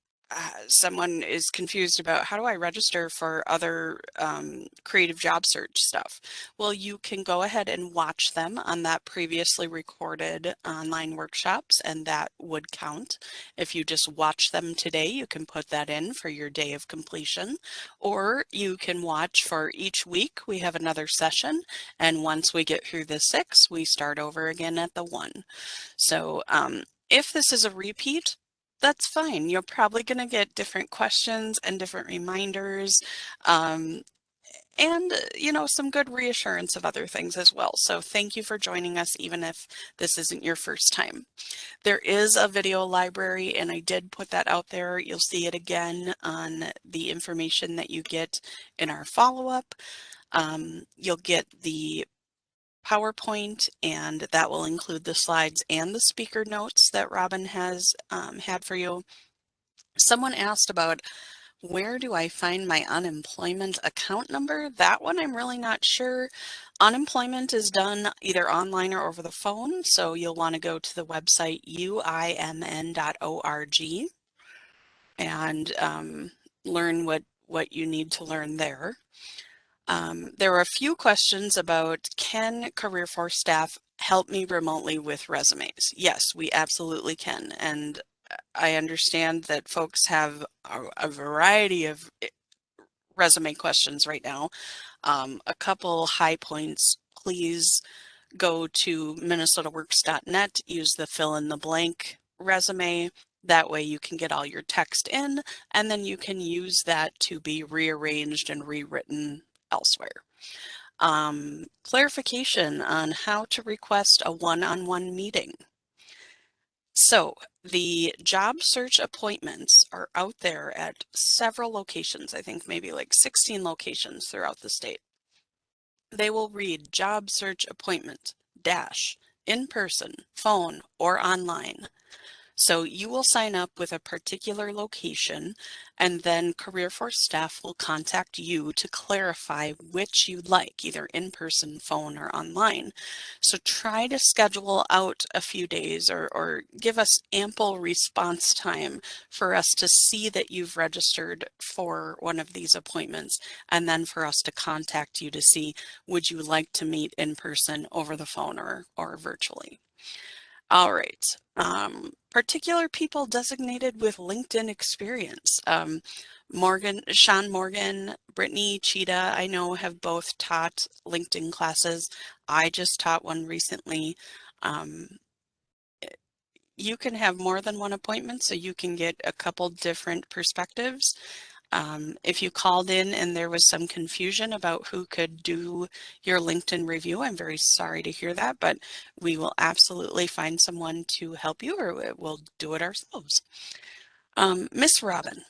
Someone is confused about how do I register for other creative job search stuff. Well, you can go ahead and watch them on that previously recorded online workshops, and that would count. If you just watch them today, you can put that in for your day of completion, or you can watch for each week. We have another session, and once we get through the 6, we start over again at the 1. So if this is a repeat, that's fine. You're probably going to get different questions and different reminders and, some good reassurance of other things as well. So thank you for joining us, even if this isn't your first time. There is a video library, and I did put that out there. You'll see it again on the information that you get in our follow-up. You'll get the PowerPoint, and that will include the slides and the speaker notes that Robin has had for you. Someone asked about where do I find my unemployment account number? That one I'm really not sure. Unemployment is done either online or over the phone, so you'll want to go to the website uimn.org and learn what you need to learn there. There were a few questions about, can CareerForce staff help me remotely with resumes? Yes, we absolutely can. And I understand that folks have a variety of resume questions right now. A couple high points, please go to minnesotaworks.net, use the fill in the blank resume. That way you can get all your text in, and then you can use that to be rearranged and rewritten elsewhere. Clarification on how to request a one-on-one meeting. So the job search appointments are out there at several locations, I think maybe like 16 locations throughout the state. They will read job search appointment dash in person, phone, or online. So you will sign up with a particular location, and then CareerForce staff will contact you to clarify which you'd like, either in person, phone, or online. So try to schedule out a few days or give us ample response time for us to see that you've registered for one of these appointments, and then for us to contact you to see, would you like to meet in person, over the phone, or virtually. All right. Particular people designated with LinkedIn experience. Sean Morgan, Brittany, Cheetah, I know have both taught LinkedIn classes. I just taught one recently. You can have more than one appointment, so you can get a couple different perspectives. If you called in and there was some confusion about who could do your LinkedIn review, I'm very sorry to hear that, but we will absolutely find someone to help you, or we'll do it ourselves. Miss Robin,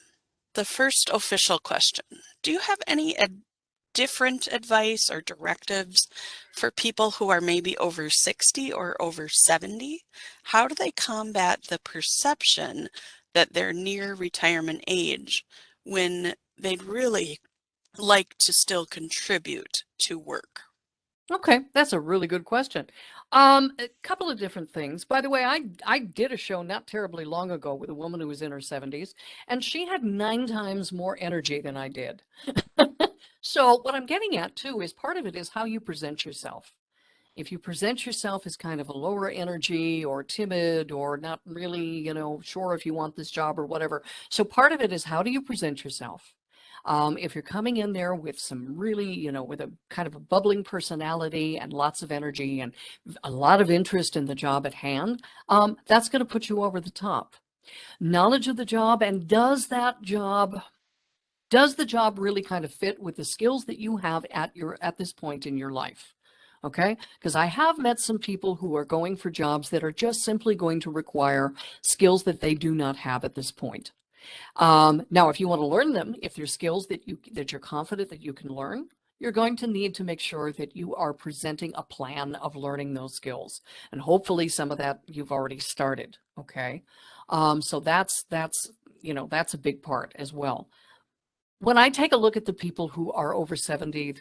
the first official question. Do you have any different advice or directives for people who are maybe over 60 or over 70? How do they combat the perception that they're near retirement age when they'd really like to still contribute to work? Okay, that's a really good question. A couple of different things. By the way, I did a show not terribly long ago with a woman who was in her 70s, and she had 9 times more energy than I did. So what I'm getting at too is part of it is how you present yourself. If you present yourself as kind of a lower energy or timid or not really, sure if you want this job or whatever. So part of it is how do you present yourself? If you're coming in there with some really, with a kind of a bubbling personality and lots of energy and a lot of interest in the job at hand, that's going to put you over the top. Knowledge of the job, and does the job really kind of fit with the skills that you have at this point in your life? Okay, because I have met some people who are going for jobs that are just simply going to require skills that they do not have at this point. Now, if you want to learn them, if there's skills that you're confident that you can learn, you're going to need to make sure that you are presenting a plan of learning those skills, and hopefully some of that you've already started. Okay, so that's a big part as well. When I take a look at the people who are over 70,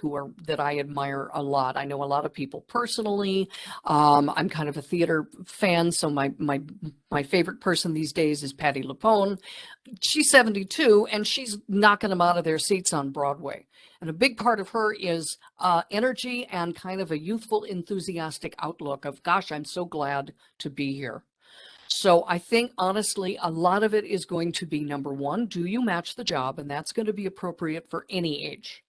that I admire a lot, I know a lot of people personally. I'm kind of a theater fan, so my favorite person these days is Patti LuPone. She's 72, and she's knocking them out of their seats on Broadway. And a big part of her is energy and kind of a youthful, enthusiastic outlook of, gosh, I'm so glad to be here. So I think, honestly, a lot of it is going to be, number one, do you match the job? And that's going to be appropriate for any age.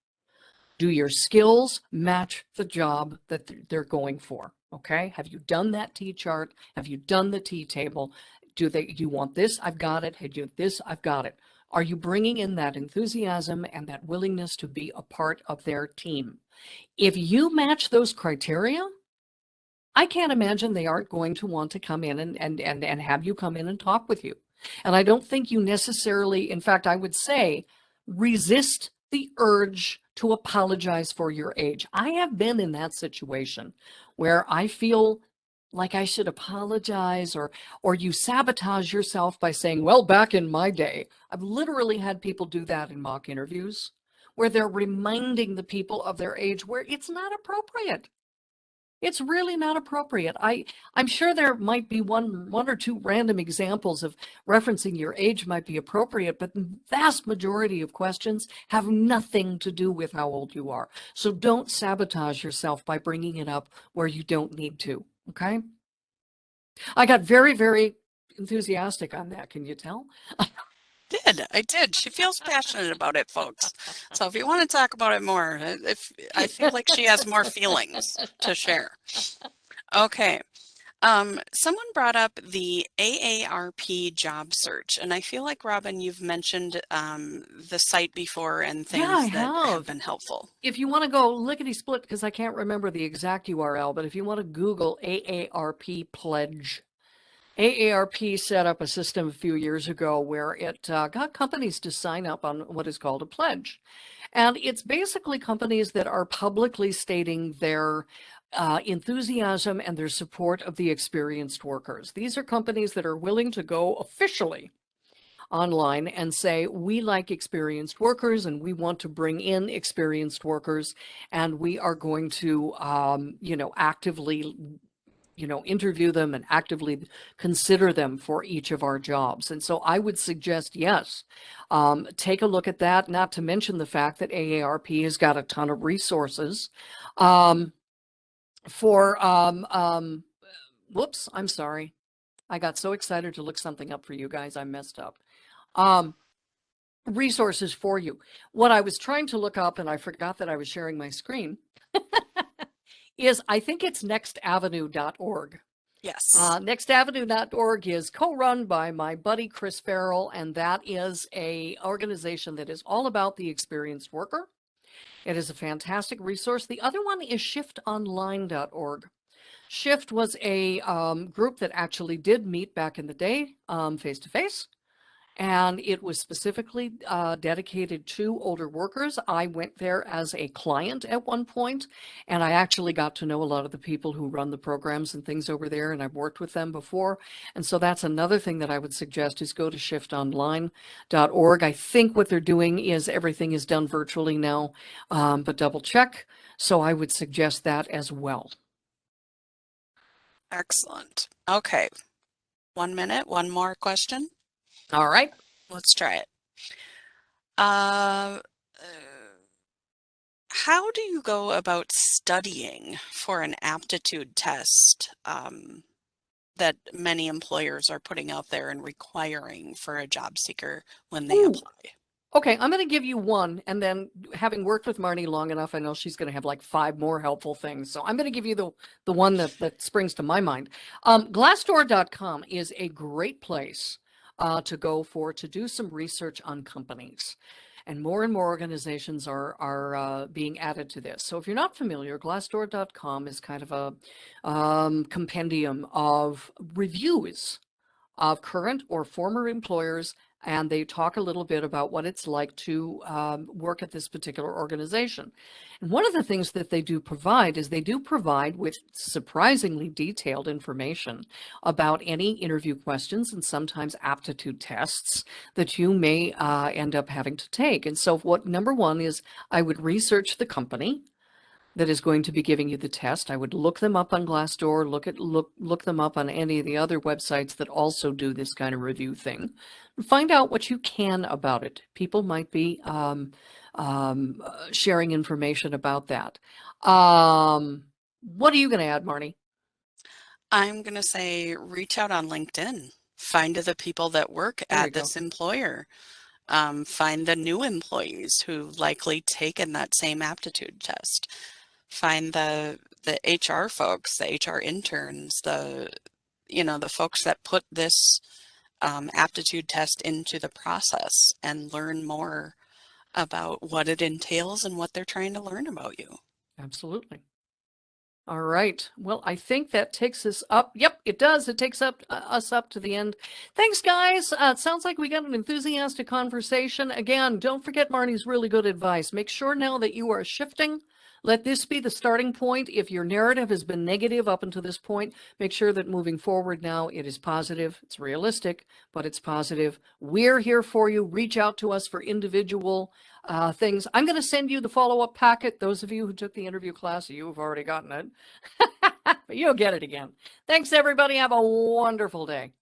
Do your skills match the job that they're going for? Okay. Have you done that T chart? Have you done the T table? Do you want this? I've got it. Hey, you this? I've got it. Are you bringing in that enthusiasm and that willingness to be a part of their team? If you match those criteria, I can't imagine they aren't going to want to come in and have you come in and talk with you. And I don't think you necessarily, in fact, I would say, resist the urge to apologize for your age. I have been in that situation where I feel like I should apologize, or you sabotage yourself by saying, well, back in my day. I've literally had people do that in mock interviews where they're reminding the people of their age where it's not appropriate. It's really not appropriate. I'm sure there might be one or two random examples of referencing your age might be appropriate, but the vast majority of questions have nothing to do with how old you are. So don't sabotage yourself by bringing it up where you don't need to, okay? I got very, very enthusiastic on that. Can you tell? I did. She feels passionate about it, folks. So if you want to talk about it more, if I feel like she has more feelings to share. Okay. Someone brought up the AARP job search, and I feel like, Robin, you've mentioned the site before and Yeah, I things that have have. been helpful. If you want to go lickety split, because I can't remember the exact URL, but if you want to Google AARP pledge, AARP set up a system a few years ago where it got companies to sign up on what is called a pledge. And it's basically companies that are publicly stating their enthusiasm and their support of the experienced workers. These are companies that are willing to go officially online and say, we like experienced workers and we want to bring in experienced workers, and we are going to, actively interview them and actively consider them for each of our jobs. And so I would suggest, yes, take a look at that, not to mention the fact that AARP has got a ton of resources whoops, I'm sorry. I got so excited to look something up for you guys, I messed up. Resources for you. What I was trying to look up, and I forgot that I was sharing my screen, is I think it's nextavenue.org. Yes. Nextavenue.org is co-run by my buddy Chris Farrell, and that is a organization that is all about the experienced worker. It is a fantastic resource. The other one is shiftonline.org. Shift was a group that actually did meet back in the day, face to face. And it was specifically dedicated to older workers. I went there as a client at one point, and I actually got to know a lot of the people who run the programs and things over there, and I've worked with them before. And so that's another thing that I would suggest is go to shiftonline.org. I think what they're doing is everything is done virtually now, but double check. So I would suggest that as well. Excellent. Okay. 1 minute, one more question. All right. Let's try it. How do you go about studying for an aptitude test that many employers are putting out there and requiring for a job seeker when they apply? Okay, I'm going to give you one, and then having worked with Marnie long enough, I know she's going to have like 5 more helpful things. So I'm going to give you the one that springs to my mind. Glassdoor.com is a great place to go to do some research on companies. And more organizations are being added to this. So if you're not familiar, Glassdoor.com is kind of a compendium of reviews of current or former employers, and they talk a little bit about what it's like to work at this particular organization. And one of the things that they do provide is they do provide with surprisingly detailed information about any interview questions and sometimes aptitude tests that you may end up having to take. And so number one is I would research the company that is going to be giving you the test. I would look them up on Glassdoor, look them up on any of the other websites that also do this kind of review thing, and find out what you can about it. People might be sharing information about that. What are you going to add, Marnie? I'm going to say reach out on LinkedIn. Find the people that work at this employer. Find the new employees who likely taken that same aptitude test. Find the HR folks, the HR interns, the folks that put this aptitude test into the process, and learn more about what it entails and what they're trying to learn about you. Absolutely. All right. Well, I think that takes us up. Yep, it does. It takes us up to the end. Thanks, guys. It sounds like we got an enthusiastic conversation. Again, don't forget Marnie's really good advice. Make sure now that you are shifting. Let this be the starting point. If your narrative has been negative up until this point, make sure that moving forward now it is positive. It's realistic, but it's positive. We're here for you. Reach out to us for individual things. I'm going to send you the follow-up packet. Those of you who took the interview class, you have already gotten it. But you'll get it again. Thanks, everybody. Have a wonderful day.